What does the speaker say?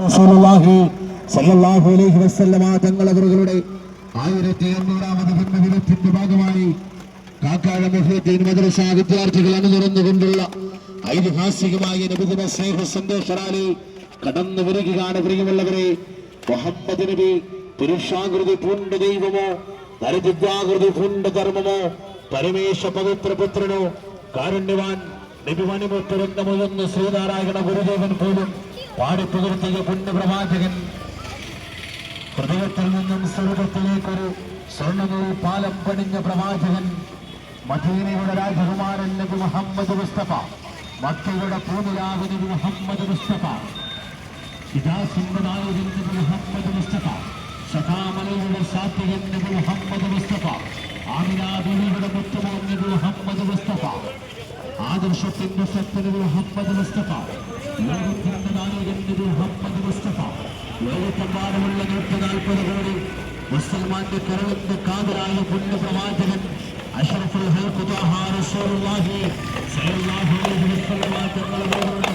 റസൂലുള്ളാഹി സ്വല്ലല്ലാഹു അലൈഹി വസല്ലമ തങ്ങളുടെ 1800ാമത് ജന്മദിനത്തിന്റെ ഭാഗമായി കാക്കാഴ മുഹ്യിദ്ദീൻ മദ്രസ വിദ്യാർത്ഥികൾ അണിനിരന്നുകൊണ്ടുള്ള ഐതിഹാസികമായ നബിദിന സ്നേഹ സന്ദേശ റാലി കടന്നു വരികയാണ്. പ്രിയമുള്ളവരെ, മുഹമ്മദ് നബി പുരുഷാകൃതി പൂണ്ട ദൈവമോ നരദിവ്യാകൃതി പൂണ്ട ധർമ്മമോ പരമേശ പവിത്ര പുത്രനോ കാരുണ്യവാൻ നബി മണിമുത്തരംഗമുയർന്ന ശ്രീനാരായണ ഗുരുദേവൻ പോലും പാടിപ്പുകർത്തിയ പുണ്യപ്രവാചകൻ ഹൃദയത്തിൽ നിന്നും സ്വർഗത്തിലേക്കൊരു സ്വർണ്ണനൂൽ പാലം പണിഞ്ഞ പ്രവാചകൻ, മദീനയുടെ രാജകുമാരൻ നബി മുഹമ്മദ് മുസ്തഫ, മക്കയുടെ പൂനിലാവ് നബി മുഹമ്മദ് മുസ്തഫ, ഇജാസിന്റെ നായകൻ നബി മുഹമ്മദ് മുസ്തഫ, ശതാമലയുടെ സാത്വികൻ നബി മുഹമ്മദ് മുസ്തഫ, ആമിന ബീവിയുടെ മുത്തമോൻ നബി മുഹമ്മദ് മുസ്തഫ, ആദർശത്തിന്റെ സത്ത് നബി മുഹമ്മദ് മുസ്തഫ, ലോകത്തിന്റെ നായകൻ നബി മുഹമ്മദ് മുസ്തഫ, ലോകത്തെമ്പാടുമുള്ള 140 കോടി മുസൽമാന്റെ കരളിന്റെ കാതലായ പുണ്യപ്രവാചകൻ അഷ്റഫുൽ ഖൽഖ് ത്വാഹ റസൂലുള്ളാഹി സ്വല്ലല്ലാഹു അലൈഹി വസല്ലം തങ്ങളുടെ